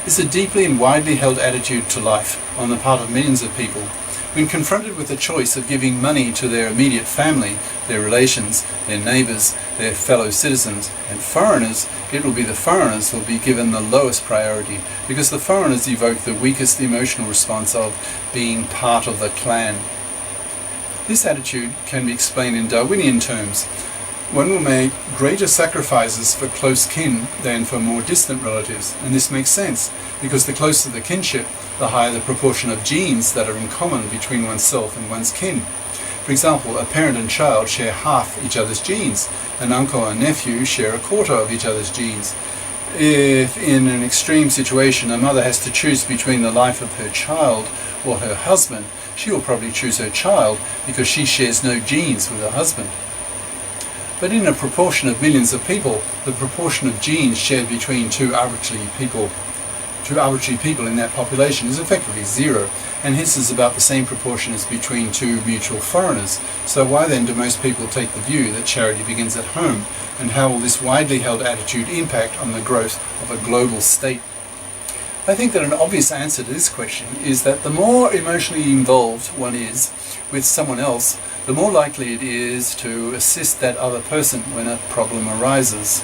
is a deeply and widely held attitude to life on the part of millions of people. When confronted with the choice of giving money to their immediate family, their relations, their neighbours, their fellow citizens, and foreigners, it will be the foreigners who will be given the lowest priority, because the foreigners evoke the weakest emotional response of being part of the clan. This attitude can be explained in Darwinian terms. One will make greater sacrifices for close kin than for more distant relatives, and this makes sense, because the closer the kinship, the higher the proportion of genes that are in common between oneself and one's kin. For example, a parent and child share half each other's genes. An uncle and nephew share a quarter of each other's genes. If in an extreme situation a mother has to choose between the life of her child or her husband, she will probably choose her child because she shares no genes with her husband. But in a proportion of millions of people, the proportion of genes shared between two arbitrary people in that population is effectively zero, and hence is about the same proportion as between two mutual foreigners. So why then do most people take the view that charity begins at home, and how will this widely held attitude impact on the growth of a global state? I think that an obvious answer to this question is that the more emotionally involved one is with someone else, the more likely it is to assist that other person when a problem arises.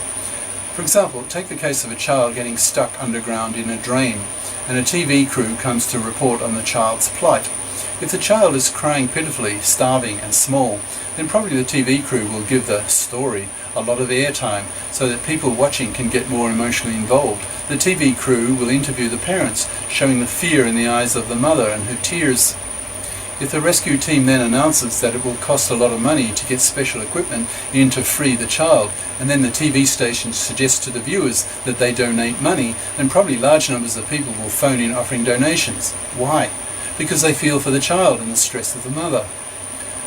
For example, take the case of a child getting stuck underground in a drain, and a TV crew comes to report on the child's plight. If the child is crying pitifully, starving and small, then probably the TV crew will give the story a lot of airtime so that people watching can get more emotionally involved. The TV crew will interview the parents, showing the fear in the eyes of the mother and her tears. If the rescue team then announces that it will cost a lot of money to get special equipment in to free the child, and then the TV station suggests to the viewers that they donate money, then probably large numbers of people will phone in offering donations. Why? Because they feel for the child and the stress of the mother.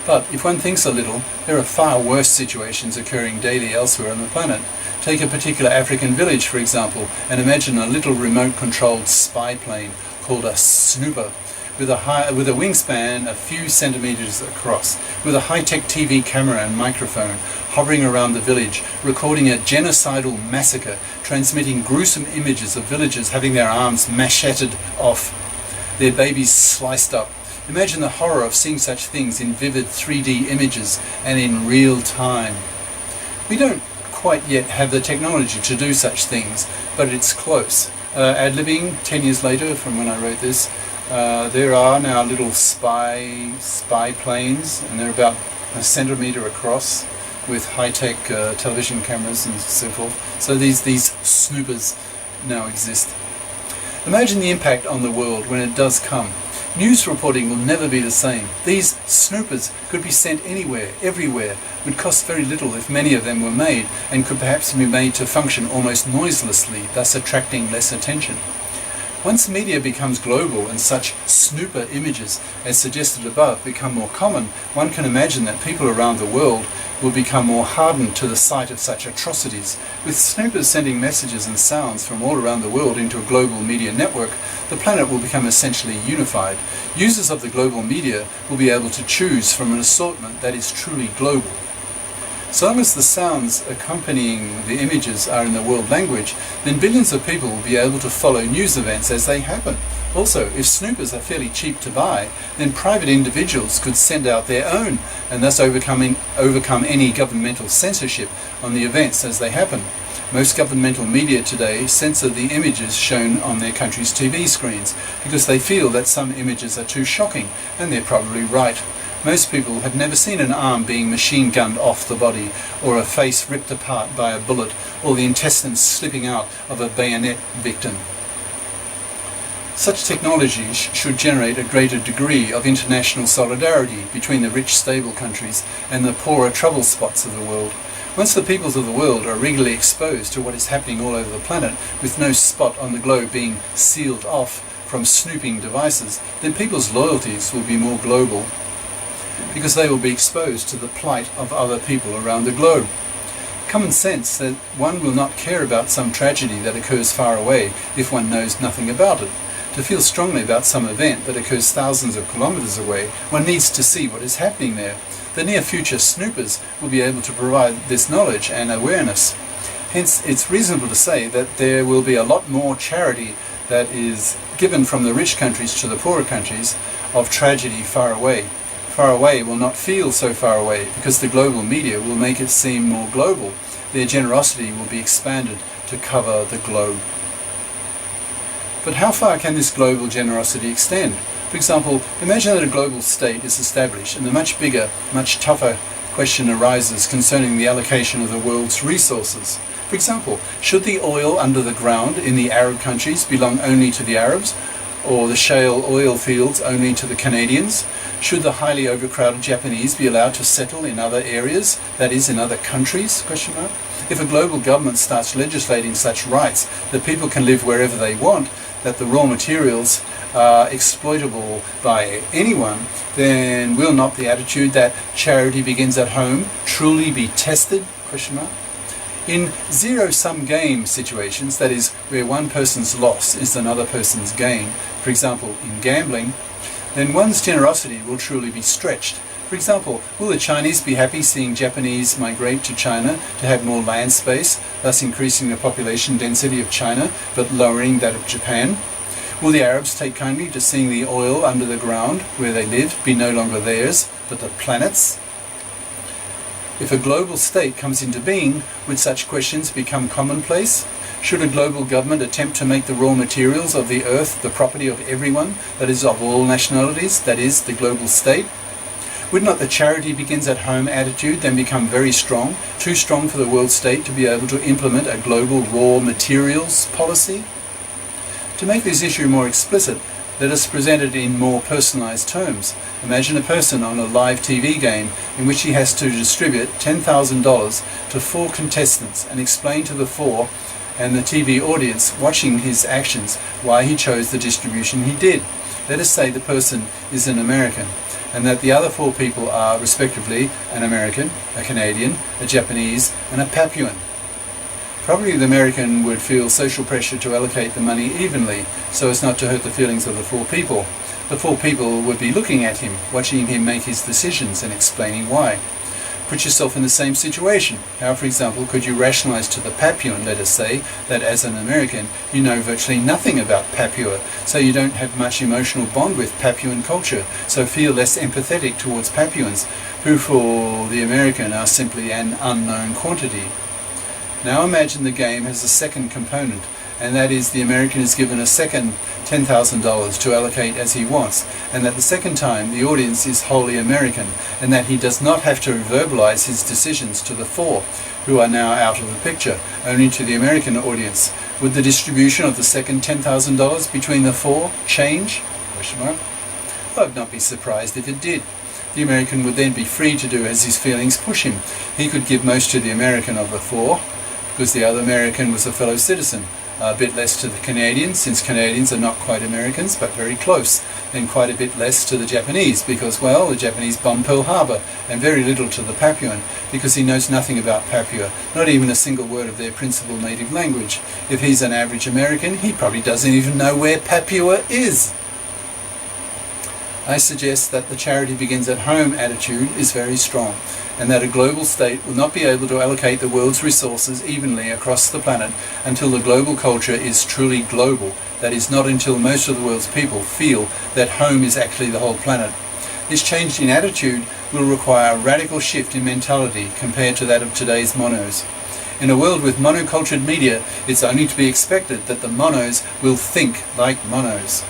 But if one thinks a little, there are far worse situations occurring daily elsewhere on the planet. Take a particular African village, for example, and imagine a little remote-controlled spy plane called a snooper, with a wingspan a few centimeters across, with a high-tech TV camera and microphone, hovering around the village, recording a genocidal massacre, transmitting gruesome images of villagers having their arms macheted off, their babies sliced up. Imagine the horror of seeing such things in vivid 3D images and in real time. We don't quite yet have the technology to do such things, but it's close. Ad-libbing, 10 years later from when I wrote this, there are now little spy planes, and they're about a centimetre across, with high-tech television cameras and so forth. So these snoopers now exist. Imagine the impact on the world when it does come. News reporting will never be the same. These snoopers could be sent anywhere, everywhere, would cost very little if many of them were made, and could perhaps be made to function almost noiselessly, thus attracting less attention. Once media becomes global and such snooper images, as suggested above, become more common, one can imagine that people around the world will become more hardened to the sight of such atrocities. With snoopers sending messages and sounds from all around the world into a global media network, the planet will become essentially unified. Users of the global media will be able to choose from an assortment that is truly global. So long as the sounds accompanying the images are in the world language, then billions of people will be able to follow news events as they happen. Also, if snoopers are fairly cheap to buy, then private individuals could send out their own, and thus overcome any governmental censorship on the events as they happen. Most governmental media today censor the images shown on their country's TV screens because they feel that some images are too shocking, and they're probably right. Most people have never seen an arm being machine gunned off the body, or a face ripped apart by a bullet, or the intestines slipping out of a bayonet victim. Such technology should generate a greater degree of international solidarity between the rich, stable countries and the poorer trouble spots of the world. Once the peoples of the world are regularly exposed to what is happening all over the planet, with no spot on the globe being sealed off from snooping devices, then people's loyalties will be more global, because they will be exposed to the plight of other people around the globe. Common sense that one will not care about some tragedy that occurs far away if one knows nothing about it. To feel strongly about some event that occurs thousands of kilometers away, one needs to see what is happening there. The near-future snoopers will be able to provide this knowledge and awareness. Hence, it's reasonable to say that there will be a lot more charity that is given from the rich countries to the poorer countries of tragedy far away. Far away will not feel so far away because the global media will make it seem more global. Their generosity will be expanded to cover the globe. But how far can this global generosity extend? For example, imagine that a global state is established and the much bigger, much tougher question arises concerning the allocation of the world's resources. For example, should the oil under the ground in the Arab countries belong only to the Arabs, or the shale oil fields only to the Canadians? Should the highly overcrowded Japanese be allowed to settle in other areas, that is, in other countries? If a global government starts legislating such rights that people can live wherever they want, that the raw materials are exploitable by anyone, then will not the attitude that charity begins at home truly be tested? In zero-sum game situations, that is, where one person's loss is another person's gain, for example, in gambling, then one's generosity will truly be stretched. For example, will the Chinese be happy seeing Japanese migrate to China to have more land space, thus increasing the population density of China, but lowering that of Japan? Will the Arabs take kindly to seeing the oil under the ground where they live be no longer theirs, but the planet's? If a global state comes into being, would such questions become commonplace? Should a global government attempt to make the raw materials of the earth the property of everyone, that is, of all nationalities, that is, the global state? Would not the charity begins at home attitude then become very strong, too strong for the world state to be able to implement a global raw materials policy? To make this issue more explicit, let us present it in more personalized terms. Imagine a person on a live TV game in which he has to distribute $10,000 to 4 contestants and explain to the 4 and the TV audience watching his actions why he chose the distribution he did. Let us say the person is an American and that the other 4 people are respectively an American, a Canadian, a Japanese and a Papuan. Probably the American would feel social pressure to allocate the money evenly so as not to hurt the feelings of the 4 people. The 4 people would be looking at him, watching him make his decisions and explaining why. Put yourself in the same situation. How, for example, could you rationalize to the Papuan, let us say, that as an American you know virtually nothing about Papua, so you don't have much emotional bond with Papuan culture, so feel less empathetic towards Papuans, who for the American are simply an unknown quantity. Now imagine the game has a second component, and that is the American is given a second $10,000 to allocate as he wants, and that the second time the audience is wholly American, and that he does not have to verbalize his decisions to the 4, who are now out of the picture, only to the American audience. Would the distribution of the second $10,000 between the 4 change? I'd not be surprised if it did. The American would then be free to do as his feelings push him. He could give most to the American of the 4, because the other American was a fellow citizen. A bit less to the Canadians, since Canadians are not quite Americans, but very close. Then quite a bit less to the Japanese, because, well, the Japanese bombed Pearl Harbor, and very little to the Papuan, because he knows nothing about Papua, not even a single word of their principal native language. If he's an average American, he probably doesn't even know where Papua is. I suggest that the charity begins at home attitude is very strong, and that a global state will not be able to allocate the world's resources evenly across the planet until the global culture is truly global, that is, not until most of the world's people feel that home is actually the whole planet. This change in attitude will require a radical shift in mentality compared to that of today's monos. In a world with monocultured media, it's only to be expected that the monos will think like monos.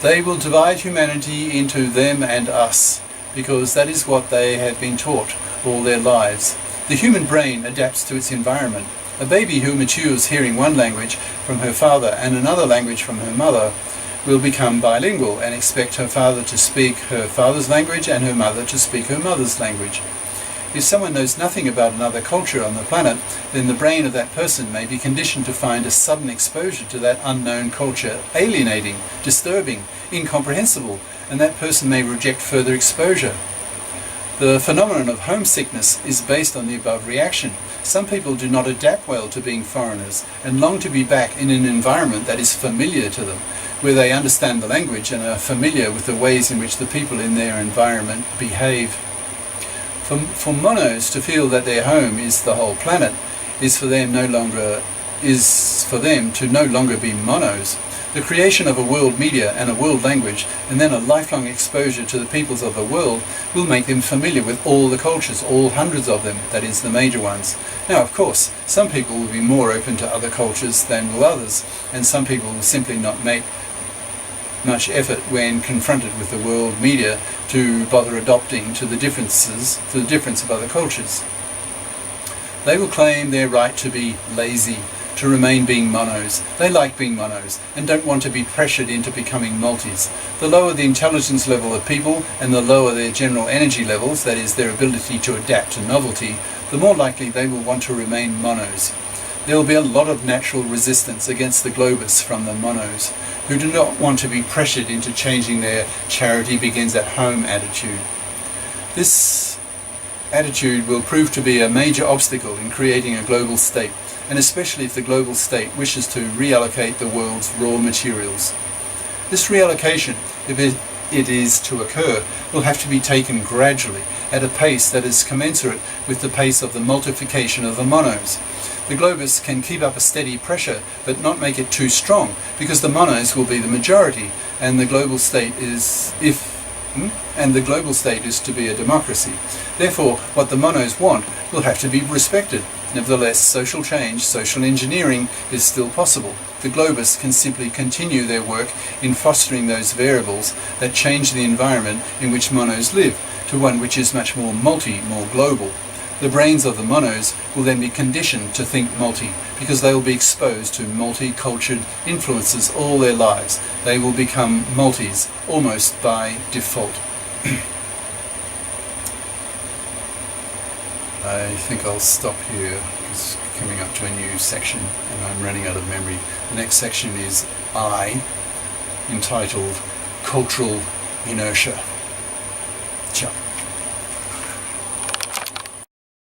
They will divide humanity into them and us, because that is what they have been taught all their lives. The human brain adapts to its environment. A baby who matures hearing one language from her father and another language from her mother will become bilingual and expect her father to speak her father's language and her mother to speak her mother's language. If someone knows nothing about another culture on the planet, then the brain of that person may be conditioned to find a sudden exposure to that unknown culture alienating, disturbing, incomprehensible, and that person may reject further exposure. The phenomenon of homesickness is based on the above reaction. Some people do not adapt well to being foreigners and long to be back in an environment that is familiar to them, where they understand the language and are familiar with the ways in which the people in their environment behave. For monos to feel that their home is the whole planet is for them no longer for them to no longer be monos. The creation of a world media and a world language, and then a lifelong exposure to the peoples of the world, will make them familiar with all the cultures, all hundreds of them, that is, the major ones. Now, of course, some people will be more open to other cultures than will others, and some people will simply not make much effort when confronted with the world media to bother adopting to the difference of other cultures. They will claim their right to be lazy, to remain being monos. They like being monos and don't want to be pressured into becoming multis. The lower the intelligence level of people and the lower their general energy levels, that is, their ability to adapt to novelty, the more likely they will want to remain monos. There will be a lot of natural resistance against the Globus from the monos, who do not want to be pressured into changing their charity begins at home attitude. This attitude will prove to be a major obstacle in creating a global state, and especially if the global state wishes to reallocate the world's raw materials. This reallocation, if it is to occur, will have to be taken gradually, at a pace that is commensurate with the pace of the multiplication of the monos. The Globus can keep up a steady pressure, but not make it too strong, because the monos will be the majority, and the global state is to be a democracy. Therefore, what the monos want will have to be respected. Nevertheless, social change, social engineering is still possible. The Globus can simply continue their work in fostering those variables that change the environment in which monos live to one which is much more more global. The brains of the monos will then be conditioned to think multi, because they will be exposed to multicultured influences all their lives. They will become multis almost by default. I think I'll stop here. It's coming up to a new section and I'm running out of memory. The next section is I, entitled Cultural Inertia. Ciao.